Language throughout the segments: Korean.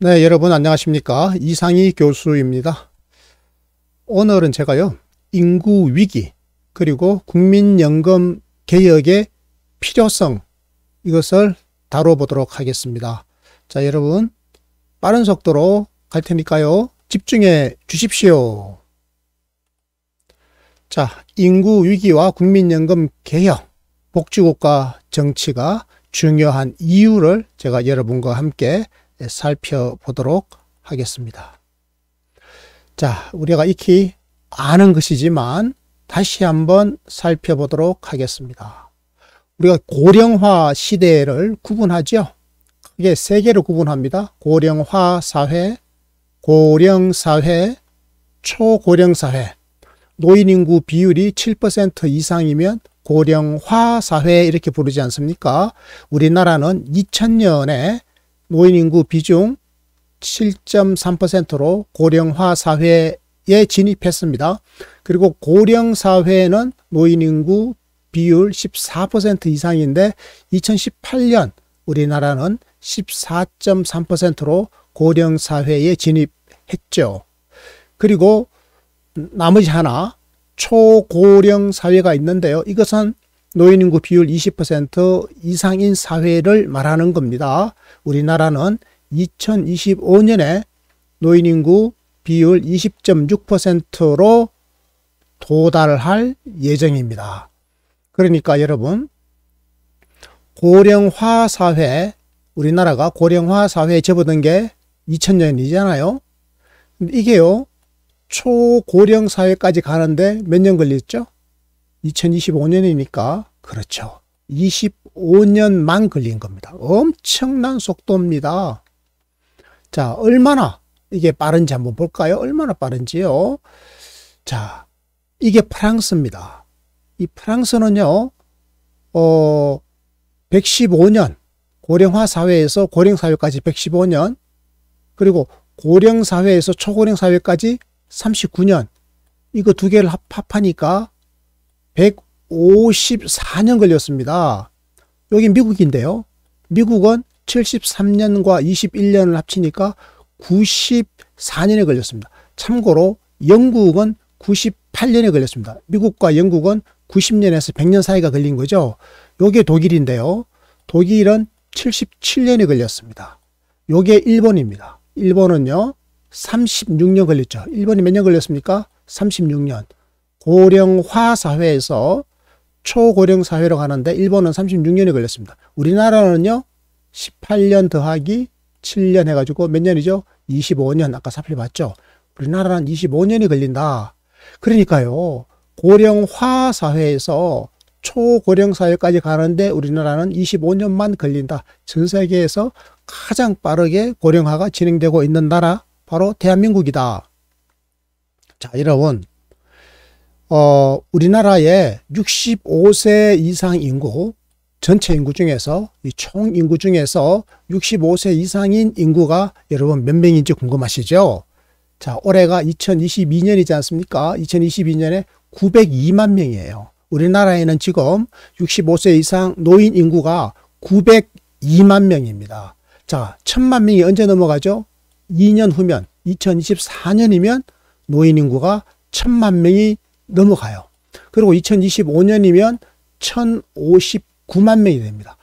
네, 여러분 안녕하십니까? 이상희 교수입니다. 오늘은 제가요, 인구 위기, 그리고 국민연금 개혁의 필요성, 이것을 다뤄보도록 하겠습니다. 자, 여러분, 빠른 속도로 갈 테니까요, 집중해 주십시오. 자, 인구 위기와 국민연금 개혁, 복지국가 정치가 중요한 이유를 제가 여러분과 함께 살펴보도록 하겠습니다. 자, 우리가 익히 아는 것이지만 다시 한번 살펴보도록 하겠습니다. 우리가 고령화 시대를 구분하죠. 크게 세 개로 구분합니다. 고령화 사회, 고령사회, 초고령사회. 노인인구 비율이 7% 이상이면 고령화 사회 이렇게 부르지 않습니까? 우리나라는 2000년에 노인인구 비중 7.3%로 고령화 사회에 진입했습니다. 그리고 고령사회는 노인인구 비율 14% 이상인데 2018년 우리나라는 14.3%로 고령사회에 진입했죠. 그리고 나머지 하나 초고령사회가 있는데요. 이것은 노인인구 비율 20% 이상인 사회를 말하는 겁니다. 우리나라는 2025년에 노인인구 비율 20.6%로 도달할 예정입니다. 그러니까 여러분, 고령화 사회, 우리나라가 고령화 사회에 접어든 게 2000년이잖아요. 이게요, 초고령 사회까지 가는데 몇 년 걸렸죠? 2025년이니까 그렇죠. 25년만 걸린 겁니다. 엄청난 속도입니다. 자, 얼마나 이게 빠른지 한번 볼까요? 얼마나 빠른지요? 자, 이게 프랑스입니다. 이 프랑스는요, 115년, 고령화 사회에서 고령 사회까지 115년, 그리고 고령 사회에서 초고령 사회까지 39년, 이거 두 개를 합하니까 154년 걸렸습니다. 여기 미국인데요. 미국은 73년과 21년을 합치니까 94년에 걸렸습니다. 참고로 영국은 98년에 걸렸습니다. 미국과 영국은 90년에서 100년 사이가 걸린 거죠. 요게 독일인데요. 독일은 77년에 걸렸습니다. 요게 일본입니다. 일본은요, 36년 걸렸죠. 일본이 몇 년 걸렸습니까? 36년. 고령화 사회에서 초고령 사회로 가는데 일본은 36년이 걸렸습니다. 우리나라는요, 18년 더하기 7년 해가지고 몇 년이죠? 25년. 아까 살펴봤죠? 우리나라는 25년이 걸린다. 그러니까요, 고령화 사회에서 초고령 사회까지 가는데 우리나라는 25년만 걸린다. 전 세계에서 가장 빠르게 고령화가 진행되고 있는 나라, 바로 대한민국이다. 자, 여러분, 우리나라의 65세 이상 인구, 전체 인구 중에서, 이 총 인구 중에서 65세 이상인 인구가 여러분 몇 명인지 궁금하시죠? 자, 올해가 2022년이지 않습니까? 2022년에 902만 명이에요. 우리나라에는 지금 65세 이상 노인 인구가 902만 명입니다. 자, 1000만 명이 언제 넘어가죠? 2년 후면, 2024년이면 노인 인구가 1000만 명이 넘어가요. 그리고 2025년이면 1059만 명이 됩니다.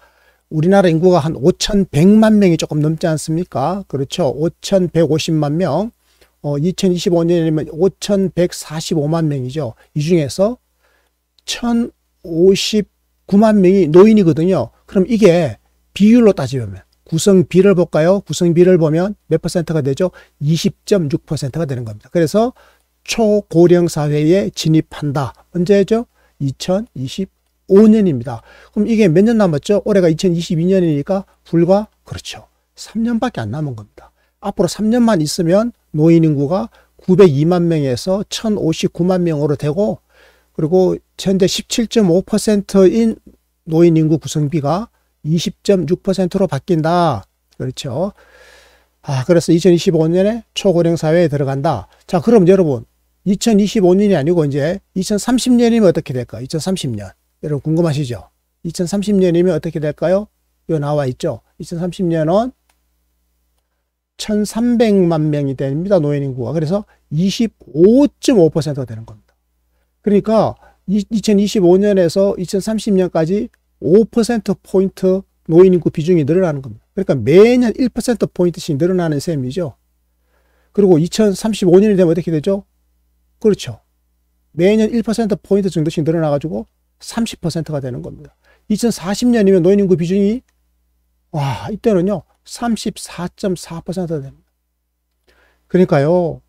우리나라 인구가 한 5100만 명이 조금 넘지 않습니까? 그렇죠. 5150만 명. 2025년이면 5145만 명이죠. 이 중에서 1059만 명이 노인이거든요. 그럼 이게 비율로 따지면 구성비를 볼까요? 구성비를 보면 몇 퍼센트가 되죠? 20.6%가 되는 겁니다. 그래서 초고령 사회에 진입한다. 언제죠? 2025년입니다. 그럼 이게 몇 년 남았죠? 올해가 2022년이니까 불과 그렇죠. 3년밖에 안 남은 겁니다. 앞으로 3년만 있으면 노인 인구가 902만 명에서 1059만 명으로 되고, 그리고 현재 17.5%인 노인 인구 구성비가 20.6%로 바뀐다. 그렇죠. 그래서 2025년에 초고령 사회에 들어간다. 자, 그럼 여러분, 2025년이 아니고 이제 2030년이면 어떻게 될까요? 2030년. 여러분 궁금하시죠? 2030년이면 어떻게 될까요? 여기 나와 있죠. 2030년은 1300만 명이 됩니다. 노인 인구가. 그래서 25.5%가 되는 겁니다. 그러니까 2025년에서 2030년까지 5%포인트 노인 인구 비중이 늘어나는 겁니다. 그러니까 매년 1%포인트씩 늘어나는 셈이죠. 그리고 2035년이 되면 어떻게 되죠? 그렇죠. 매년 1%포인트 정도씩 늘어나가지고 30%가 되는 겁니다. 2040년이면 노인 인구 비중이 이때는요 34.4%가 됩니다. 그러니까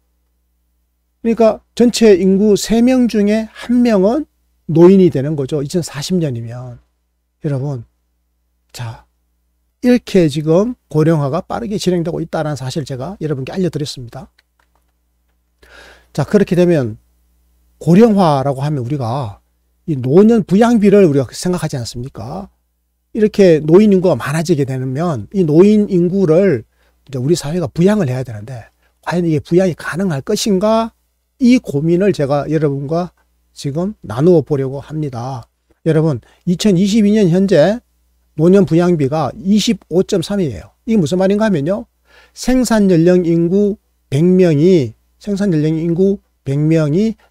전체 인구 3명 중에 1명은 노인이 되는 거죠. 2040년이면. 여러분, 자, 이렇게 지금 고령화가 빠르게 진행되고 있다는 사실을 제가 여러분께 알려드렸습니다. 자, 그렇게 되면 고령화라고 하면 우리가 이 노년 부양비를 우리가 생각하지 않습니까? 이렇게 노인 인구가 많아지게 되면 이 노인 인구를 이제 우리 사회가 부양을 해야 되는데 과연 이게 부양이 가능할 것인가? 이 고민을 제가 여러분과 지금 나누어 보려고 합니다. 여러분, 2022년 현재 노년 부양비가 25.3이에요. 이게 무슨 말인가 하면요. 생산 연령 인구 100명이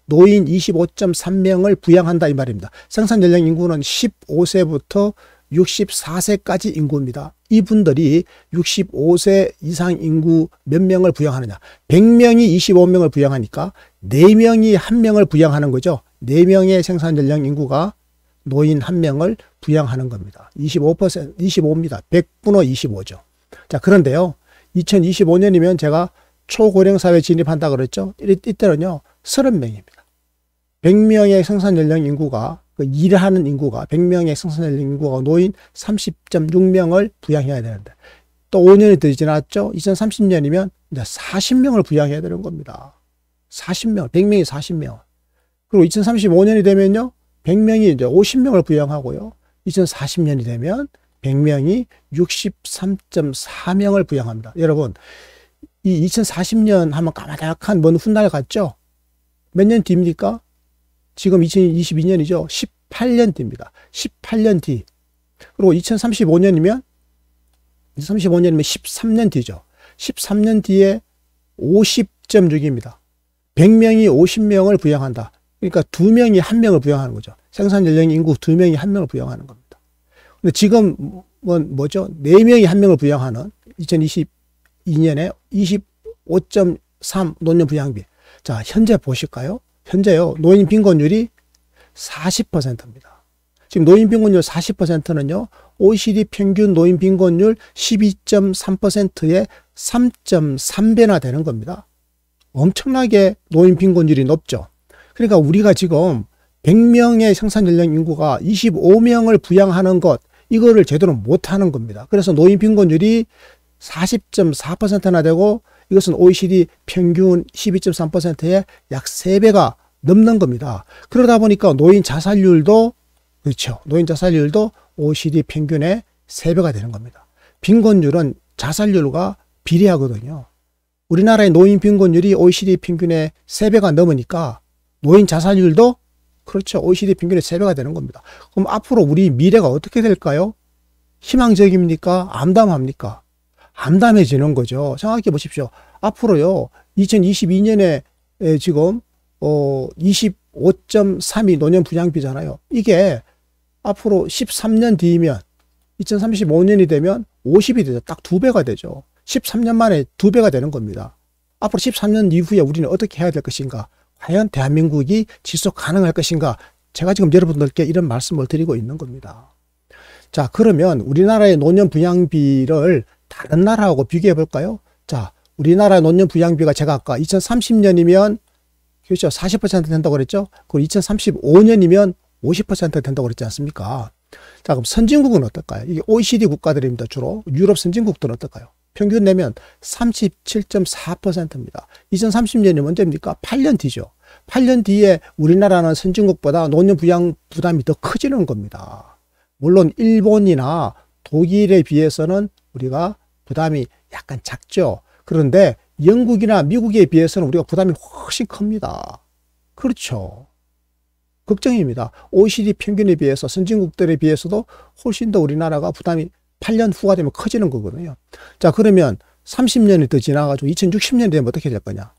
노인 25.3명을 부양한다 이 말입니다. 생산 연령 인구는 15세부터 64세까지 인구입니다. 이분들이 65세 이상 인구 몇 명을 부양하느냐. 100명이 25명을 부양하니까 4명이 1명을 부양하는 거죠. 4명의 생산 연령 인구가 노인 1명을 부양하는 겁니다. 25입니다. 100분의 25죠. 자, 그런데요. 2025년이면 제가 초고령 사회 진입한다 그랬죠. 이때는요. 30명입니다. 100명의 생산 연령 인구가 일하는 인구가 100명의 생산 연령 인구가 노인 30.6명을 부양해야 되는데 또 5년이 더 지났죠. 2030년이면 이제 40명을 부양해야 되는 겁니다. 40명, 100명이 40명. 그리고 2035년이 되면요. 100명이 이제 50명을 부양하고요. 2040년이 되면 100명이 63.4명을 부양합니다. 여러분, 이 2040년 하면 까마득한 먼 훗날 같죠? 몇 년 뒤입니까? 지금 2022년이죠. 18년 뒤입니다. 18년 뒤. 그리고 2035년이면 13년 뒤죠. 13년 뒤에 50.6입니다. 100명이 50명을 부양한다. 그러니까 2명이 1명을 부양하는 거죠. 생산 연령 인구 2명이 1명을 부양하는 겁니다. 근데 지금 뭐죠? 4명이 1명을 부양하는 2022년에 25.3 노년 부양비. 자, 현재 보실까요? 현재요. 노인 빈곤율이 40%입니다. 지금 노인 빈곤율 40%는요. OECD 평균 노인 빈곤율 12.3%의 3.3배나 되는 겁니다. 엄청나게 노인 빈곤율이 높죠. 그러니까 우리가 지금 100명의 생산 연령 인구가 25명을 부양하는 것, 이거를 제대로 못하는 겁니다. 그래서 노인 빈곤율이 40.4%나 되고 이것은 OECD 평균 12.3%의 약 3배가 넘는 겁니다. 그러다 보니까 노인 자살률도 그렇죠. 노인 자살률도 OECD 평균의 3배가 되는 겁니다. 빈곤율은 자살률과 비례하거든요. 우리나라의 노인 빈곤율이 OECD 평균의 3배가 넘으니까 노인 자살률도 그렇죠. OECD 평균의 3배가 되는 겁니다. 그럼 앞으로 우리 미래가 어떻게 될까요? 희망적입니까? 암담합니까? 암담해지는 거죠. 생각해 보십시오. 앞으로요, 2022년에 지금 25.3이 노년 부양비잖아요. 이게 앞으로 13년 뒤이면 2035년이 되면 50이 되죠. 딱 2배가 되죠. 13년 만에 2배가 되는 겁니다. 앞으로 13년 이후에 우리는 어떻게 해야 될 것인가? 과연 대한민국이 지속 가능할 것인가? 제가 지금 여러분들께 이런 말씀을 드리고 있는 겁니다. 자, 그러면 우리나라의 노년 부양비를 다른 나라하고 비교해 볼까요? 자, 우리나라 노년 부양비가 제가 아까 2030년이면 그렇죠. 40% 된다고 그랬죠? 그리고 2035년이면 50% 된다고 그랬지 않습니까? 자, 그럼 선진국은 어떨까요? 이게 OECD 국가들입니다. 주로. 유럽 선진국들은 어떨까요? 평균 내면 37.4%입니다. 2030년이 언제입니까? 8년 뒤죠. 8년 뒤에 우리나라는 선진국보다 노년 부양 부담이 더 커지는 겁니다. 물론 일본이나 독일에 비해서는 우리가 부담이 약간 작죠. 그런데 영국이나 미국에 비해서는 우리가 부담이 훨씬 큽니다. 그렇죠. 걱정입니다. OECD 평균에 비해서 선진국들에 비해서도 훨씬 더 우리나라가 부담이 8년 후가 되면 커지는 거거든요. 자, 그러면 30년이 더 지나가지고 2060년이 되면 어떻게 될 거냐.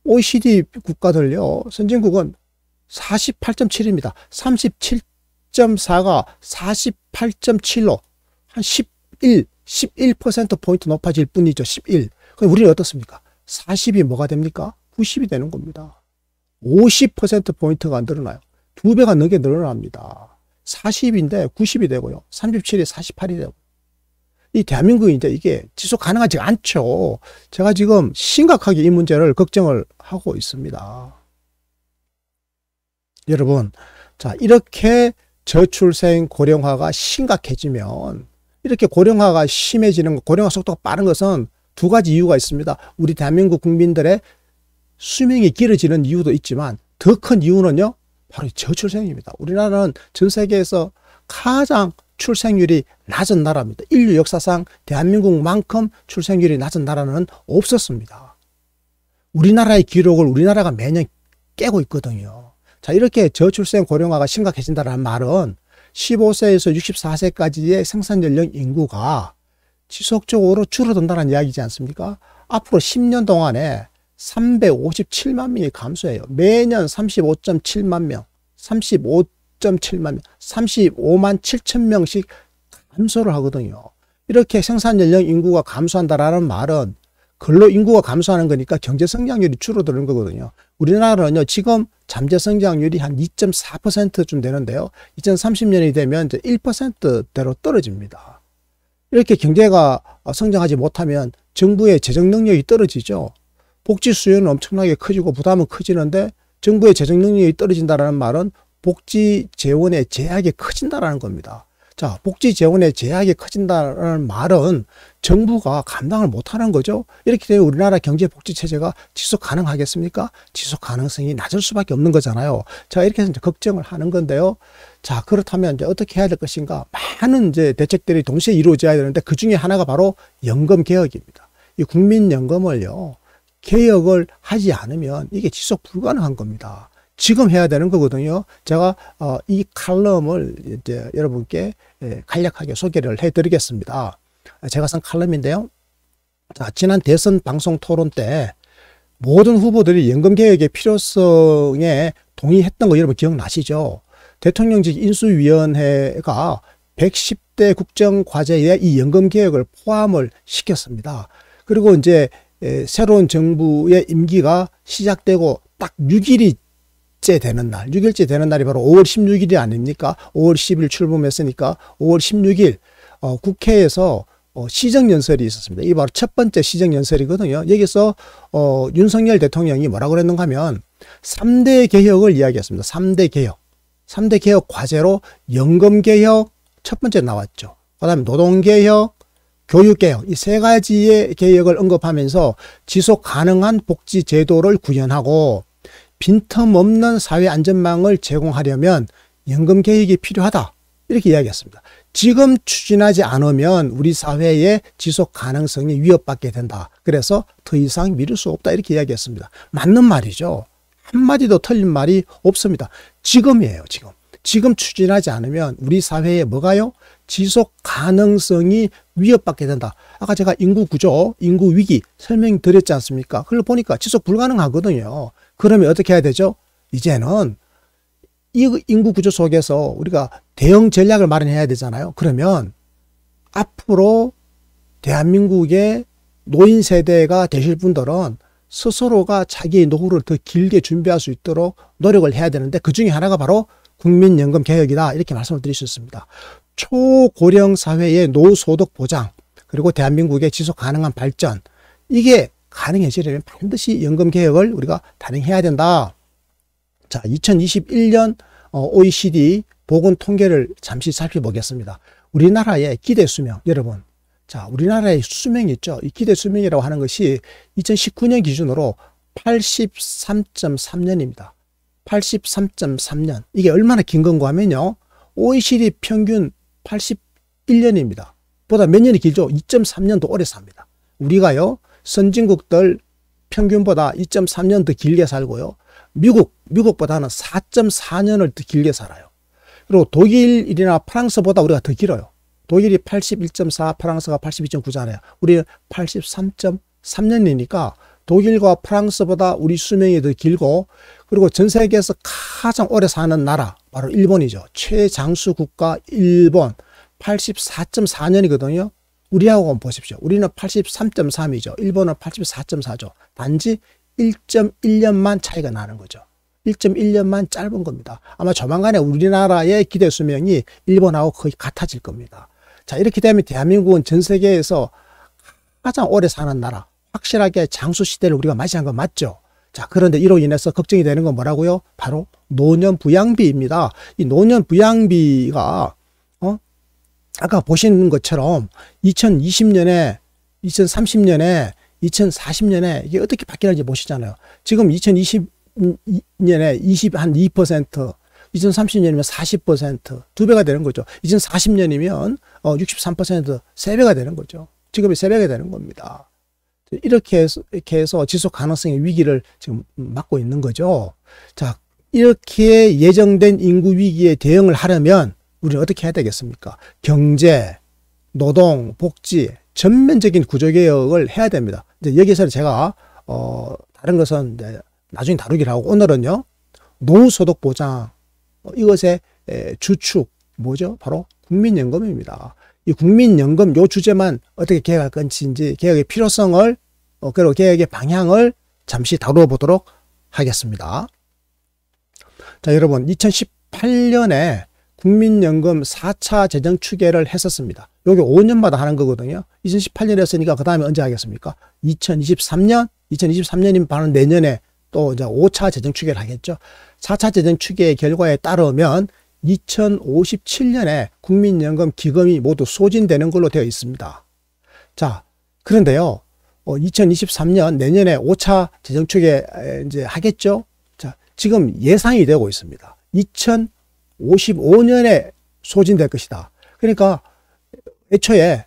OECD 국가들요, 선진국은 48.7입니다. 37.4가 48.7로 한 11%포인트 높아질 뿐이죠. 11. 그럼 우리는 어떻습니까? 40이 뭐가 됩니까? 90이 되는 겁니다. 50%포인트가 늘어나요. 2배가 넘게 늘어납니다. 40인데 90이 되고요. 37이 48이 되고. 이 대한민국이 이제 이게 지속 가능하지 않죠. 제가 지금 심각하게 이 문제를 걱정을 하고 있습니다. 여러분, 자, 이렇게 저출생 고령화가 심각해지면, 이렇게 고령화가 심해지는 것, 고령화 속도가 빠른 것은 두 가지 이유가 있습니다. 우리 대한민국 국민들의 수명이 길어지는 이유도 있지만 더 큰 이유는요, 바로 저출생입니다. 우리나라는 전 세계에서 가장 출생률이 낮은 나라입니다. 인류 역사상 대한민국만큼 출생률이 낮은 나라는 없었습니다. 우리나라의 기록을 우리나라가 매년 깨고 있거든요. 자, 이렇게 저출생 고령화가 심각해진다는 말은 15세에서 64세까지의 생산연령 인구가 지속적으로 줄어든다는 이야기지 않습니까? 앞으로 10년 동안에 357만 명이 감소해요. 매년 35.7만 명, 35.7만 명, 35만 7천 명씩 감소를 하거든요. 이렇게 생산연령 인구가 감소한다라는 말은 근로인구가 감소하는 거니까 경제성장률이 줄어드는 거거든요. 우리나라는요, 지금 잠재성장률이 한 2.4%쯤 되는데요. 2030년이 되면 이제 1%대로 떨어집니다. 이렇게 경제가 성장하지 못하면 정부의 재정 능력이 떨어지죠. 복지 수요는 엄청나게 커지고 부담은 커지는데 정부의 재정 능력이 떨어진다는 말은 복지 재원의 제약이 커진다는 겁니다. 자, 복지 재원의 제약이 커진다는 말은 정부가 감당을 못하는 거죠. 이렇게 되면 우리나라 경제 복지 체제가 지속 가능하겠습니까? 지속 가능성이 낮을 수밖에 없는 거잖아요. 자, 이렇게 해서 이제 걱정을 하는 건데요. 자, 그렇다면 이제 어떻게 해야 될 것인가? 많은 이제 대책들이 동시에 이루어져야 되는데 그 중에 하나가 바로 연금 개혁입니다. 이 국민연금을요, 개혁을 하지 않으면 이게 지속 불가능한 겁니다. 지금 해야 되는 거거든요. 제가 이 칼럼을 이제 여러분께 간략하게 소개를 해드리겠습니다. 제가 쓴 칼럼인데요. 자, 지난 대선 방송 토론 때 모든 후보들이 연금개혁의 필요성에 동의했던 거 여러분 기억나시죠? 대통령직 인수위원회가 110대 국정과제에 이 연금개혁을 포함을 시켰습니다. 그리고 이제 새로운 정부의 임기가 시작되고 딱 6일째 되는 날, 6일째 되는 날이 바로 5월 16일이 아닙니까? 5월 10일 출범했으니까 5월 16일 국회에서 시정연설이 있었습니다. 이게 바로 첫 번째 시정연설이거든요. 여기서 윤석열 대통령이 뭐라고 그랬는가 하면 3대 개혁을 이야기했습니다. 3대 개혁. 3대 개혁 과제로 연금개혁 첫 번째 나왔죠. 그 다음에 노동개혁, 교육개혁, 이 세 가지의 개혁을 언급하면서 지속 가능한 복지 제도를 구현하고 빈틈없는 사회 안전망을 제공하려면 연금 개혁이 필요하다. 이렇게 이야기했습니다. 지금 추진하지 않으면 우리 사회의 지속 가능성이 위협받게 된다. 그래서 더 이상 미룰 수 없다. 이렇게 이야기했습니다. 맞는 말이죠. 한마디도 틀린 말이 없습니다. 지금이에요. 지금 추진하지 않으면 우리 사회에 뭐가요? 지속 가능성이 위협받게 된다. 아까 제가 인구 구조, 인구 위기 설명드렸지 않습니까? 그걸 보니까 지속 불가능하거든요. 그러면 어떻게 해야 되죠? 이제는 이 인구 구조 속에서 우리가 대응 전략을 마련해야 되잖아요. 그러면 앞으로 대한민국의 노인 세대가 되실 분들은 스스로가 자기의 노후를 더 길게 준비할 수 있도록 노력을 해야 되는데 그 중에 하나가 바로 국민연금 개혁이다. 이렇게 말씀을 드릴 수 있습니다. 초고령 사회의 노소득 보장, 그리고 대한민국의 지속 가능한 발전, 이게 가능해지려면 반드시 연금 개혁을 우리가 단행해야 된다. 자, 2021년 OECD 보건 통계를 잠시 살펴보겠습니다. 우리나라의 기대 수명, 여러분. 자, 우리나라의 수명이 있죠. 이 기대 수명이라고 하는 것이 2019년 기준으로 83.3년입니다. 83.3년. 이게 얼마나 긴 건가 하면요. OECD 평균 81년입니다. 보다 몇 년이 길죠? 2.3년 더 오래 삽니다. 우리가요, 선진국들 평균보다 2.3년 더 길게 살고요. 미국보다는 4.4년을 더 길게 살아요. 그리고 독일이나 프랑스보다 우리가 더 길어요. 독일이 81.4, 프랑스가 82.9잖아요. 우리는 83.3년이니까 독일과 프랑스보다 우리 수명이 더 길고, 그리고 전 세계에서 가장 오래 사는 나라 바로 일본이죠. 최장수 국가 일본 84.4년이거든요. 우리하고 한번 보십시오. 우리는 83.3이죠. 일본은 84.4죠. 단지 1.1년만 차이가 나는 거죠. 1.1년만 짧은 겁니다. 아마 조만간에 우리나라의 기대 수명이 일본하고 거의 같아질 겁니다. 자, 이렇게 되면 대한민국은 전 세계에서 가장 오래 사는 나라, 확실하게 장수 시대를 우리가 맞이한 건 맞죠. 자, 그런데 이로 인해서 걱정이 되는 건 뭐라고요? 바로 노년 부양비입니다. 이 노년 부양비가 아까 보시는 것처럼 2020년에, 2030년에, 2040년에 이게 어떻게 바뀌는지 보시잖아요. 지금 2020년에 2%, 2030년이면 40%, 2배가 되는 거죠. 2040년이면 63%, 3배가 되는 거죠. 지금이 3배가 되는 겁니다. 이렇게 해서 지속 가능성의 위기를 지금 맞고 있는 거죠. 자, 이렇게 예정된 인구 위기에 대응을 하려면 우리는 어떻게 해야 되겠습니까? 경제, 노동, 복지, 전면적인 구조개혁을 해야 됩니다. 이제 여기서 제가 다른 것은 이제 나중에 다루기로 하고, 오늘은요 노후소득 보장, 이것의 주축 뭐죠? 바로 국민연금입니다. 이 국민연금 요 주제만 어떻게 개혁할 건지, 개혁의 필요성을 그리고 개혁의 방향을 잠시 다루어 보도록 하겠습니다. 자, 여러분 2018년에 국민연금 4차 재정 추계를 했었습니다. 요게 5년마다 하는 거거든요. 2018년에 했으니까 그 다음에 언제 하겠습니까? 2023년이면 바로 내년에 또 이제 5차 재정 추계를 하겠죠. 4차 재정 추계의 결과에 따르면 2057년에 국민연금 기금이 모두 소진되는 걸로 되어 있습니다. 자, 그런데요, 2023년 내년에 5차 재정 추계 이제 하겠죠. 자, 지금 예상이 되고 있습니다. 2055년에 소진될 것이다. 그러니까 애초에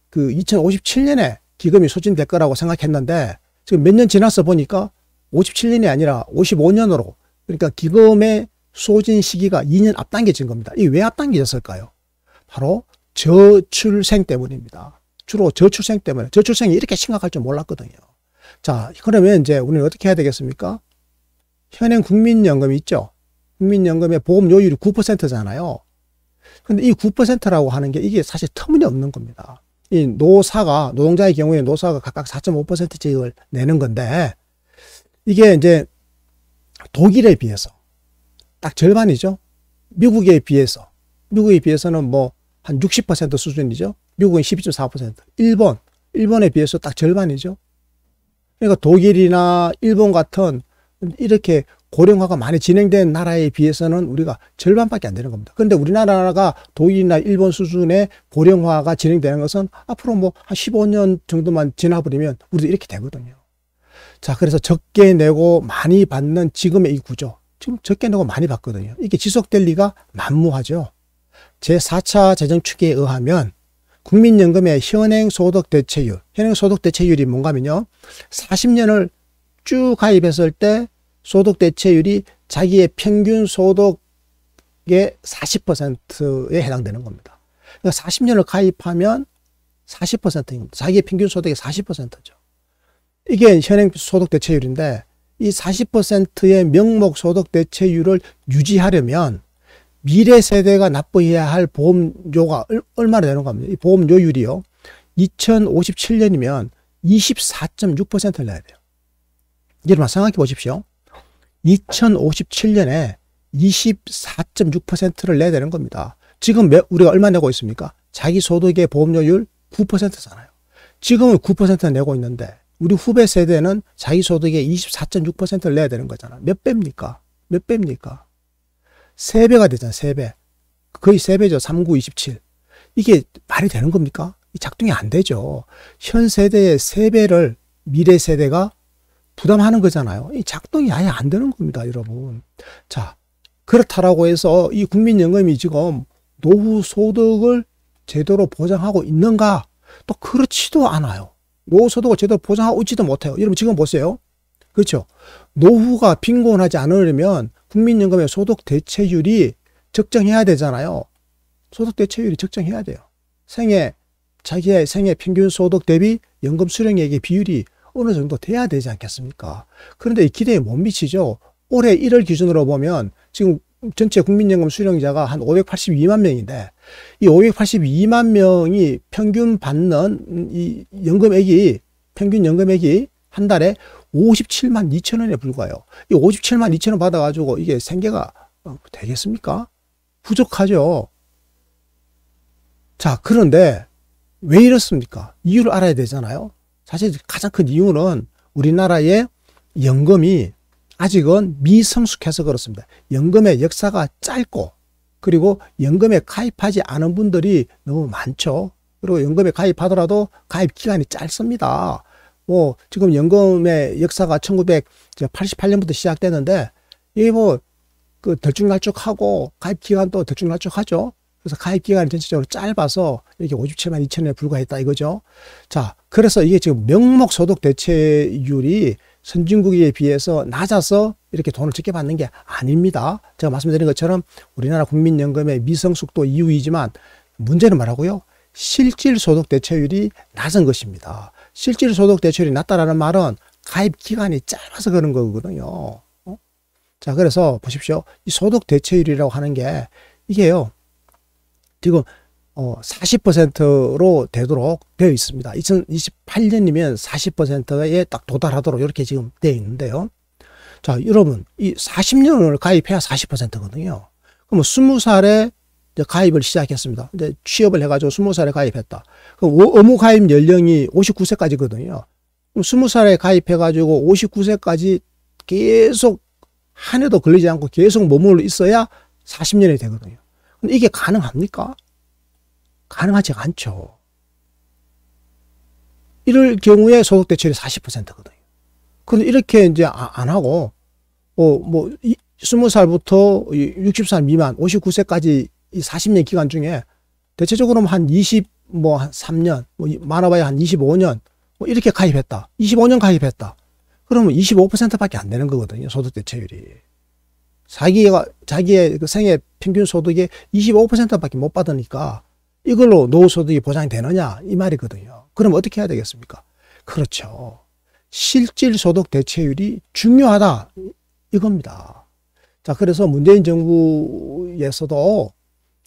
그 2057년에 기금이 소진될 거라고 생각했는데 지금 몇 년 지나서 보니까 57년이 아니라 55년으로, 그러니까 기금의 소진 시기가 2년 앞당겨진 겁니다. 이게 왜 앞당겨졌을까요? 바로 저출생 때문입니다. 주로 저출생 때문에. 저출생이 이렇게 심각할 줄 몰랐거든요. 자, 그러면 이제 우리는 어떻게 해야 되겠습니까? 현행 국민연금 있죠? 국민연금의 보험료율이 9%잖아요. 근데 이 9%라고 하는 게 이게 사실 터무니없는 겁니다. 이 노동자의 경우에 노사가 각각 4.5%씩을 내는 건데, 이게 이제 독일에 비해서 딱 절반이죠. 미국에 비해서는 뭐 한 60% 수준이죠. 미국은 12.4%. 일본에 비해서 딱 절반이죠. 그러니까 독일이나 일본 같은 이렇게 고령화가 많이 진행된 나라에 비해서는 우리가 절반밖에 안 되는 겁니다. 그런데 우리나라가 독일이나 일본 수준의 고령화가 진행되는 것은 앞으로 뭐 한 15년 정도만 지나버리면 우리도 이렇게 되거든요. 자, 그래서 적게 내고 많이 받는 지금의 이 구조, 지금 적게 내고 많이 받거든요. 이게 지속될 리가 만무하죠. 제4차 재정 추계에 의하면 국민연금의 현행 소득 대체율이 뭔가 하면요, 40년을 쭉 가입했을 때 소득 대체율이 자기의 평균 소득의 40%에 해당되는 겁니다. 그러니까 40년을 가입하면 40%입니다. 자기의 평균 소득의 40%죠. 이게 현행 소득 대체율인데, 이 40%의 명목 소득 대체율을 유지하려면 미래 세대가 납부해야 할 보험료가 얼마나 되는 겁니다. 이 보험료율이요, 2057년이면 24.6%를 내야 돼요. 여러분 생각해 보십시오. 2057년에 24.6%를 내야 되는 겁니다. 지금 우리가 얼마 내고 있습니까? 자기 소득의 보험료율 9%잖아요. 지금은 9% 내고 있는데 우리 후배 세대는 자기 소득의 24.6%를 내야 되는 거잖아. 몇 배입니까? 3배가 되잖아. 3배. 거의 3배죠. 39, 27. 이게 말이 되는 겁니까? 작동이 안 되죠. 현 세대의 3배를 미래 세대가 부담하는 거잖아요. 이 작동이 아예 안 되는 겁니다, 여러분. 자, 그렇다라고 해서 이 국민연금이 지금 노후 소득을 제대로 보장하고 있는가? 또 그렇지도 않아요. 노후 소득을 제대로 보장하고 있지도 못해요. 여러분 지금 보세요. 그렇죠? 노후가 빈곤하지 않으려면 국민연금의 소득 대체율이 적정해야 되잖아요. 소득 대체율이 적정해야 돼요. 자기의 생애 평균 소득 대비 연금 수령액의 비율이 어느 정도 돼야 되지 않겠습니까? 그런데 이 기대에 못 미치죠. 올해 1월 기준으로 보면 지금 전체 국민연금 수령자가 한 582만 명인데 이 582만 명이 평균 받는 이 연금액이 평균 연금액이 한 달에 57만 2천 원에 불과해요. 이 57만 2천 원 받아가지고 이게 생계가 되겠습니까? 부족하죠. 자, 그런데 왜 이렇습니까? 이유를 알아야 되잖아요. 사실 가장 큰 이유는 우리나라의 연금이 아직은 미성숙해서 그렇습니다. 연금의 역사가 짧고 그리고 연금에 가입하지 않은 분들이 너무 많죠. 그리고 연금에 가입하더라도 가입 기간이 짧습니다. 뭐 지금 연금의 역사가 1988년부터 시작되는데 이게 뭐 그 들쭉날쭉하고 가입 기간도 들쭉날쭉하죠. 그래서 가입 기간이 전체적으로 짧아서 이렇게 57만 2천 원에 불과했다 이거죠. 자, 그래서 이게 지금 명목 소득 대체율이 선진국에 비해서 낮아서 이렇게 돈을 적게 받는 게 아닙니다. 제가 말씀드린 것처럼 우리나라 국민연금의 미성숙도 이유이지만 문제는 뭐라고요? 실질 소득 대체율이 낮은 것입니다. 실질 소득 대체율이 낮다라는 말은 가입 기간이 짧아서 그런 거거든요. 자, 그래서 보십시오. 이 소득 대체율이라고 하는 게 이게요. 지금 40%로 되도록 되어 있습니다. 2028년이면 40%에 딱 도달하도록 이렇게 지금 되어 있는데요. 자, 여러분, 이 40년을 가입해야 40%거든요. 그럼 20살에 가입을 시작했습니다. 이제 취업을 해가지고 20살에 가입했다. 그럼 의무 가입 연령이 59세까지거든요. 그럼 20살에 가입해가지고 59세까지 계속 한 해도 걸리지 않고 계속 머물러 있어야 40년이 되거든요. 근데 이게 가능합니까? 가능하지 않죠. 이럴 경우에 소득 대체율이 40%거든요. 근데 이렇게 이제 안 하고, 20살부터 60살 미만, 59세까지 이 40년 기간 중에 대체적으로 한 3년, 많아봐야 한 25년, 이렇게 가입했다. 25년 가입했다. 그러면 25%밖에 안 되는 거거든요. 소득 대체율이. 자기의 그 생애 평균 소득의 25%밖에 못 받으니까 이걸로 노후소득이 보장이 되느냐 이 말이거든요. 그럼 어떻게 해야 되겠습니까? 그렇죠. 실질 소득 대체율이 중요하다 이겁니다. 자, 그래서 문재인 정부에서도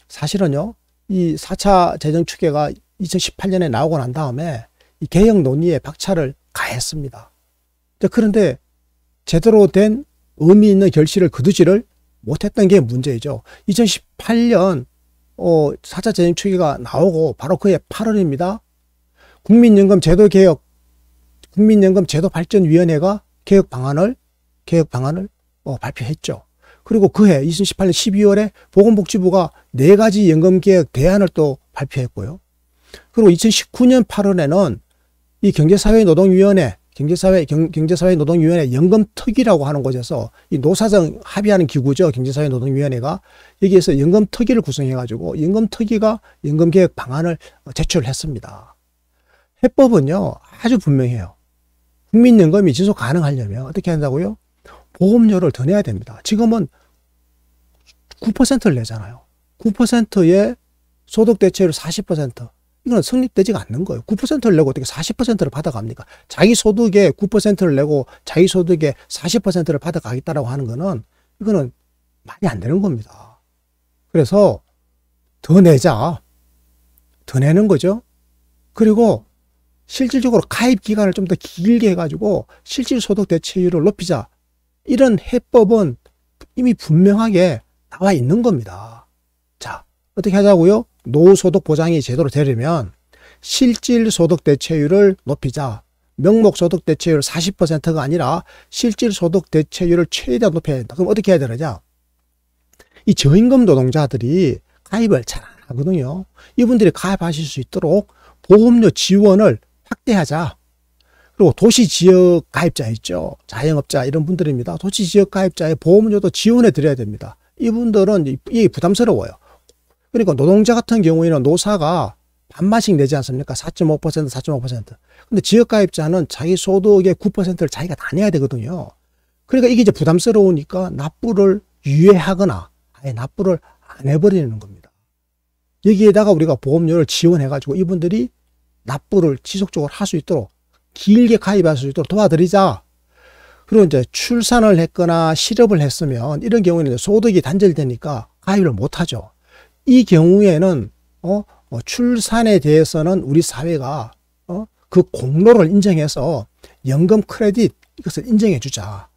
사실은요, 이 4차 재정추계가 2018년에 나오고 난 다음에 이 개혁 논의에 박차를 가했습니다. 그런데 제대로 된 의미 있는 결실을 거두지를 못했던 게 문제이죠. 2018년 4차 재정추계가 나오고 바로 그해 8월입니다. 국민연금 제도 개혁, 국민연금 제도 발전위원회가 개혁 방안을 발표했죠. 그리고 그해 2018년 12월에 보건복지부가 4가지 연금개혁 대안을 또 발표했고요. 그리고 2019년 8월에는 이 경제사회노동위원회 연금특위라고 하는 곳에서 이 노사정 합의하는 기구죠. 경제사회노동위원회가 여기에서 연금특위를 구성해가지고 연금특위가 연금개혁 방안을 제출했습니다. 해법은요 아주 분명해요. 국민연금이 지속 가능하려면 어떻게 한다고요? 보험료를 더 내야 됩니다. 지금은 9%를 내잖아요. 9%의 소득대체율 40%. 이건 성립되지가 않는 거예요. 9%를 내고 어떻게 40%를 받아갑니까? 자기 소득의 9%를 내고 자기 소득의 40%를 받아가겠다라고 하는 거는 이거는 말이 안 되는 겁니다. 그래서 더 내자. 더 내는 거죠. 그리고 실질적으로 가입 기간을 좀 더 길게 해가지고 실질 소득 대체율을 높이자. 이런 해법은 이미 분명하게 나와 있는 겁니다. 자, 어떻게 하자고요? 노후소득 보장이 제대로 되려면 실질 소득 대체율을 높이자. 명목 소득 대체율 40%가 아니라 실질 소득 대체율을 최대한 높여야 된다. 그럼 어떻게 해야 되느냐? 이 저임금 노동자들이 가입을 잘 안 하거든요. 이분들이 가입하실 수 있도록 보험료 지원을 확대하자. 그리고 도시지역 가입자 있죠. 자영업자 이런 분들입니다. 도시지역 가입자의 보험료도 지원해 드려야 됩니다. 이분들은 이게 부담스러워요. 그러니까 노동자 같은 경우에는 노사가 반반씩 내지 않습니까? 4.5%, 4.5%. 근데 지역가입자는 자기 소득의 9%를 자기가 다 내야 되거든요. 그러니까 이게 이제 부담스러우니까 납부를 유예하거나 아예 납부를 안 해버리는 겁니다. 여기에다가 우리가 보험료를 지원해가지고 이분들이 납부를 지속적으로 할 수 있도록 길게 가입할 수 있도록 도와드리자. 그리고 이제 출산을 했거나 실업을 했으면 이런 경우에는 소득이 단절되니까 가입을 못하죠. 이 경우에는 출산에 대해서는 우리 사회가 그 공로를 인정해서 연금 크레딧 이것을 인정해 주자.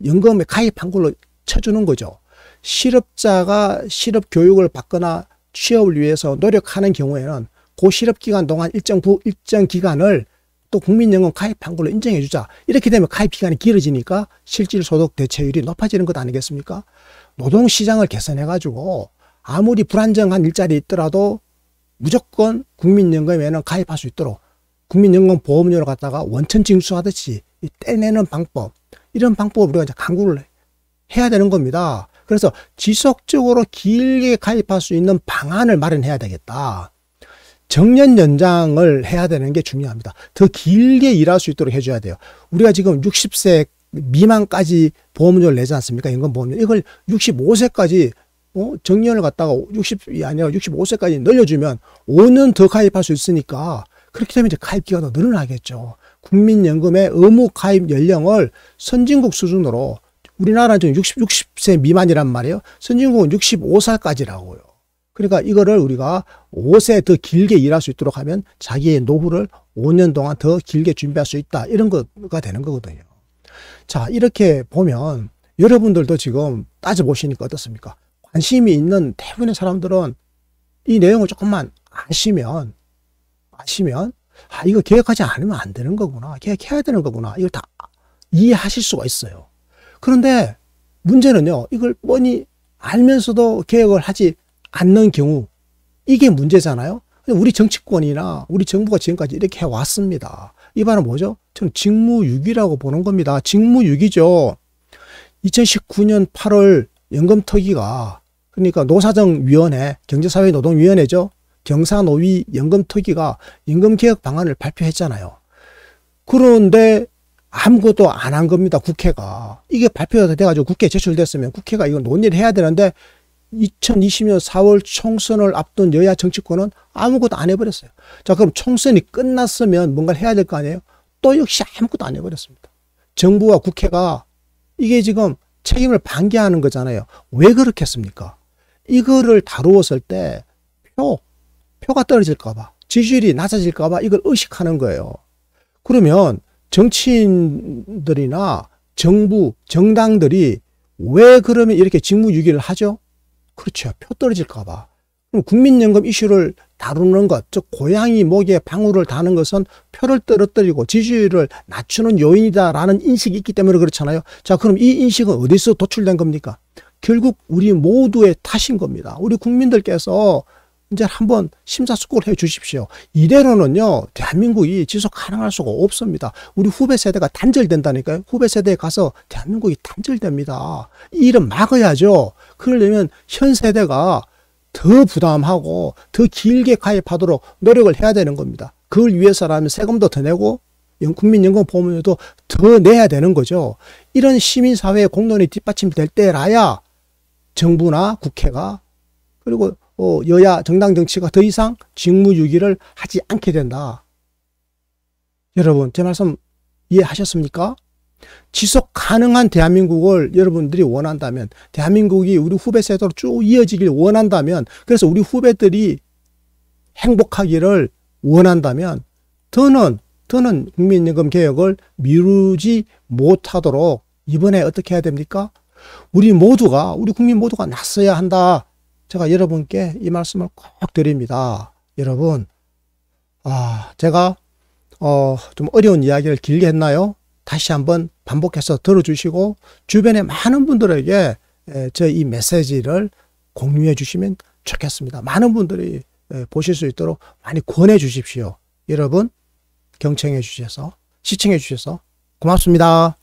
연금에 가입한 걸로 쳐주는 거죠. 실업자가 실업 교육을 받거나 취업을 위해서 노력하는 경우에는 그 실업 기간 동안 일정 기간을 또 국민연금 가입한 걸로 인정해 주자. 이렇게 되면 가입 기간이 길어지니까 실질소득 대체율이 높아지는 것 아니겠습니까? 노동시장을 개선해 가지고 아무리 불안정한 일자리 있더라도 무조건 국민연금에는 가입할 수 있도록 국민연금 보험료를 갖다가 원천 징수하듯이 떼내는 방법, 이런 방법을 우리가 이제 강구를 해야 되는 겁니다. 그래서 지속적으로 길게 가입할 수 있는 방안을 마련해야 되겠다. 정년 연장을 해야 되는 게 중요합니다. 더 길게 일할 수 있도록 해줘야 돼요. 우리가 지금 60세 미만까지 보험료를 내지 않습니까? 연금보험료. 이걸 65세까지 정년을 갖다가 60이 아니라 65세까지 늘려주면 5년 더 가입할 수 있으니까 그렇게 되면 이제 가입 기간도 늘어나겠죠. 국민연금의 의무 가입 연령을 선진국 수준으로, 우리나라는 지금 60세 미만이란 말이에요. 선진국은 65살까지라고요. 그러니까 이거를 우리가 5세 더 길게 일할 수 있도록 하면 자기의 노후를 5년 동안 더 길게 준비할 수 있다. 이런 거가 되는 거거든요. 자, 이렇게 보면 여러분들도 지금 따져보시니까 어떻습니까? 관심이 있는 대부분의 사람들은 이 내용을 조금만 아시면 이거 계획하지 않으면 안 되는 거구나. 계획해야 되는 거구나. 이걸 다 이해하실 수가 있어요. 그런데 문제는요, 이걸 뻔히 알면서도 계획을 하지 않는 경우, 이게 문제잖아요. 우리 정치권이나 우리 정부가 지금까지 이렇게 해왔습니다. 이 말은 뭐죠? 저는 직무유기라고 보는 겁니다. 직무유기죠. 2019년 8월 연금특위가, 그러니까 노사정위원회, 경제사회노동위원회죠. 경사노위 연금특위가 연금개혁 방안을 발표했잖아요. 그런데 아무것도 안 한 겁니다. 국회가. 이게 발표가 돼가지고 국회에 제출됐으면 국회가 이거 논의를 해야 되는데 2020년 4월 총선을 앞둔 여야 정치권은 아무것도 안 해버렸어요. 자, 그럼 총선이 끝났으면 뭔가를 해야 될 거 아니에요? 또 역시 아무것도 안 해버렸습니다. 정부와 국회가 이게 지금 책임을 방기하는 거잖아요. 왜 그렇겠습니까? 이거를 다루었을 때 표가 떨어질까봐, 지지율이 낮아질까봐 이걸 의식하는 거예요. 그러면 정치인들이나 정부, 정당들이 왜 그러면 이렇게 직무유기를 하죠? 그렇죠. 표 떨어질까봐. 그럼 국민연금 이슈를 다루는 것, 즉 고양이 목에 방울을 다는 것은 표를 떨어뜨리고 지지율을 낮추는 요인이다라는 인식이 있기 때문에 그렇잖아요. 자, 그럼 이 인식은 어디서 도출된 겁니까? 결국 우리 모두의 탓인 겁니다. 우리 국민들께서 이제 한번 심사숙고를 해 주십시오. 이대로는요, 대한민국이 지속 가능할 수가 없습니다. 우리 후배 세대가 단절된다니까요. 후배 세대에 가서 대한민국이 단절됩니다. 이 일은 막아야죠. 그러려면 현 세대가 더 부담하고 더 길게 가입하도록 노력을 해야 되는 겁니다. 그걸 위해서라면 세금도 더 내고 국민연금 보험료도 더 내야 되는 거죠. 이런 시민사회의 공론이 뒷받침될 때라야 정부나 국회가, 그리고 여야 정당 정치가 더 이상 직무유기를 하지 않게 된다. 여러분, 제 말씀 이해하셨습니까? 지속 가능한 대한민국을 여러분들이 원한다면, 대한민국이 우리 후배 세대로 쭉 이어지길 원한다면, 그래서 우리 후배들이 행복하기를 원한다면 더는 국민연금 개혁을 미루지 못하도록 이번에 어떻게 해야 됩니까? 우리 국민 모두가 나서야 한다. 제가 여러분께 이 말씀을 꼭 드립니다. 여러분, 제가 좀 어려운 이야기를 길게 했나요? 다시 한번 반복해서 들어주시고 주변에 많은 분들에게 저 이 메시지를 공유해 주시면 좋겠습니다. 많은 분들이 보실 수 있도록 많이 권해 주십시오. 여러분, 경청해 주셔서, 시청해 주셔서 고맙습니다.